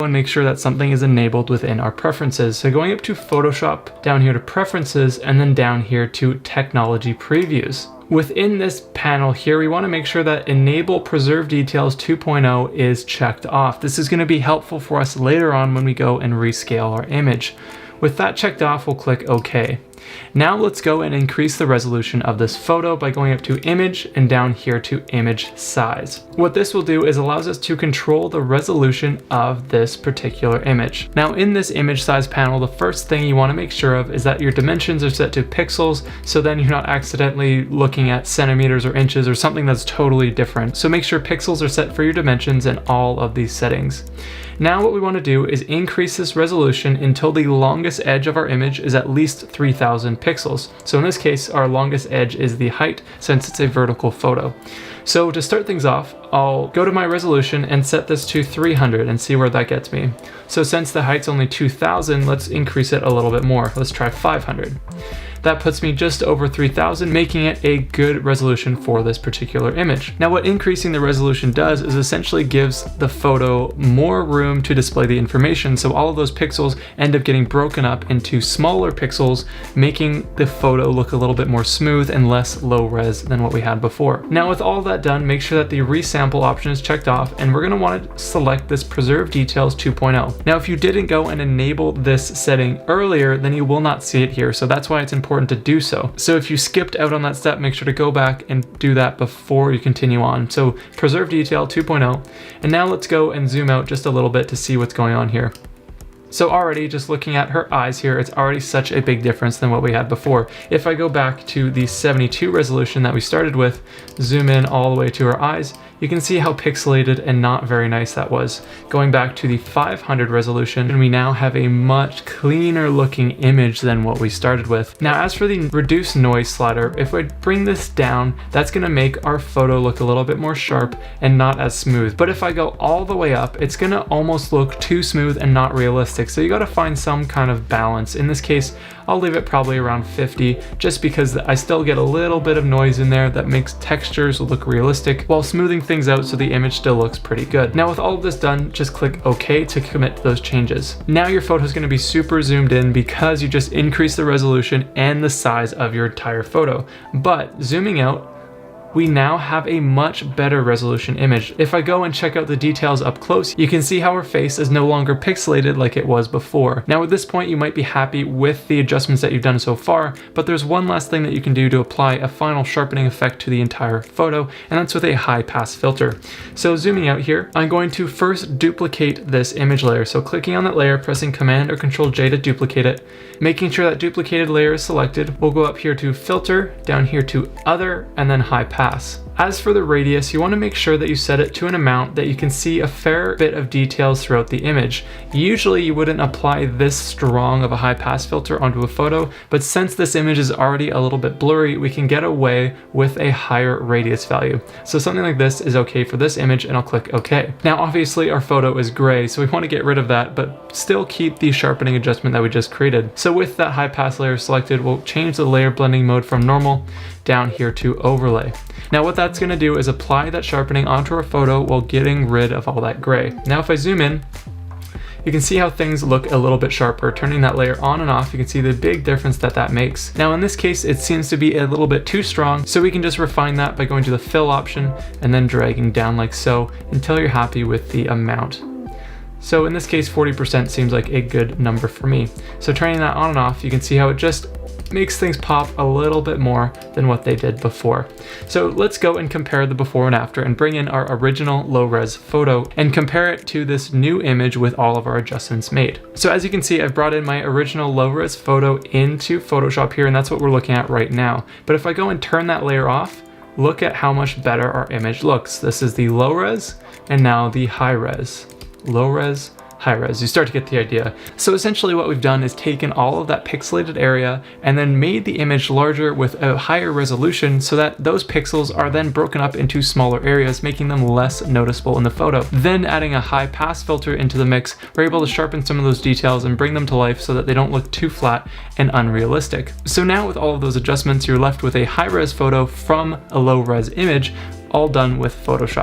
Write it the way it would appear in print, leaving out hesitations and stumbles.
and make sure that something is enabled within our preferences. So going up to Photoshop, down here to Preferences, and then down here to Technology Previews. Within this panel here, we want to make sure that Enable Preserve Details 2.0 is checked off. This is going to be helpful for us later on when we go and rescale our image. With that checked off, we'll click OK. Now let's go and increase the resolution of this photo by going up to Image and down here to Image Size. What this will do is allows us to control the resolution of this particular image. Now in this image size panel, the first thing you want to make sure of is that your dimensions are set to pixels, so then you're not accidentally looking at centimeters or inches or something that's totally different. So make sure pixels are set for your dimensions in all of these settings. Now what we want to do is increase this resolution until the longest edge of our image is at least 3000 pixels. So in this case, our longest edge is the height since it's a vertical photo. So to start things off, I'll go to my resolution and set this to 300 and see where that gets me. So since the height's only 2000, let's increase it a little bit more. Let's try 500. That puts me just over 3000, making it a good resolution for this particular image. Now what increasing the resolution does is essentially gives the photo more room to display the information, so all of those pixels end up getting broken up into smaller pixels, making the photo look a little bit more smooth and less low res than what we had before. Now with all that done, make sure that the resample option is checked off, and we're going to want to select this Preserve Details 2.0. Now if you didn't go and enable this setting earlier, then you will not see it here, so that's why it's important to do so. So if you skipped out on that step, make sure to go back and do that before you continue on. So Preserve Detail 2.0, and now let's go and zoom out just a little bit to see what's going on here. So already just looking at her eyes here, it's already such a big difference than what we had before. If I go back to the 72 resolution that we started with, zoom in all the way to her eyes, you can see how pixelated and not very nice that was. Going back to the 500 resolution, and we now have a much cleaner looking image than what we started with. Now as for the reduce noise slider, if I bring this down, that's gonna make our photo look a little bit more sharp and not as smooth. But if I go all the way up, it's gonna almost look too smooth and not realistic. So you gotta find some kind of balance. In this case, I'll leave it probably around 50, just because I still get a little bit of noise in there that makes textures look realistic while smoothing things out so the image still looks pretty good. Now with all of this done, just click OK to commit to those changes. Now your photo is going to be super zoomed in because you just increased the resolution and the size of your entire photo. But zooming out, we now have a much better resolution image. If I go and check out the details up close, you can see how her face is no longer pixelated like it was before. Now at this point, you might be happy with the adjustments that you've done so far, but there's one last thing that you can do to apply a final sharpening effect to the entire photo, and that's with a high pass filter. So zooming out here, I'm going to first duplicate this image layer. So clicking on that layer, pressing Command or Control J to duplicate it, making sure that duplicated layer is selected. We'll go up here to Filter, down here to Other, and then High Pass. As for the radius, you want to make sure that you set it to an amount that you can see a fair bit of details throughout the image. Usually you wouldn't apply this strong of a high pass filter onto a photo, but since this image is already a little bit blurry, we can get away with a higher radius value. So something like this is okay for this image, and I'll click OK. Now obviously our photo is gray, so we want to get rid of that, but still keep the sharpening adjustment that we just created. So with that high pass layer selected, we'll change the layer blending mode from normal down here to overlay. Now what that's going to do is apply that sharpening onto our photo while getting rid of all that gray. Now if I zoom in, you can see how things look a little bit sharper. Turning that layer on and off, you can see the big difference that that makes. Now in this case, it seems to be a little bit too strong, so we can just refine that by going to the fill option and then dragging down like so until you're happy with the amount. So in this case, 40% seems like a good number for me. So turning that on and off, you can see how it just makes things pop a little bit more than what they did before. So let's go and compare the before and after and bring in our original low-res photo and compare it to this new image with all of our adjustments made. So as you can see, I've brought in my original low-res photo into Photoshop here, and that's what we're looking at right now. But if I go and turn that layer off, look at how much better our image looks. This is the low-res and now the high-res. Low-res, high-res, you start to get the idea. So essentially what we've done is taken all of that pixelated area and then made the image larger with a higher resolution so that those pixels are then broken up into smaller areas, making them less noticeable in the photo. Then adding a high pass filter into the mix, we're able to sharpen some of those details and bring them to life so that they don't look too flat and unrealistic. So now with all of those adjustments, you're left with a high-res photo from a low-res image, all done with Photoshop.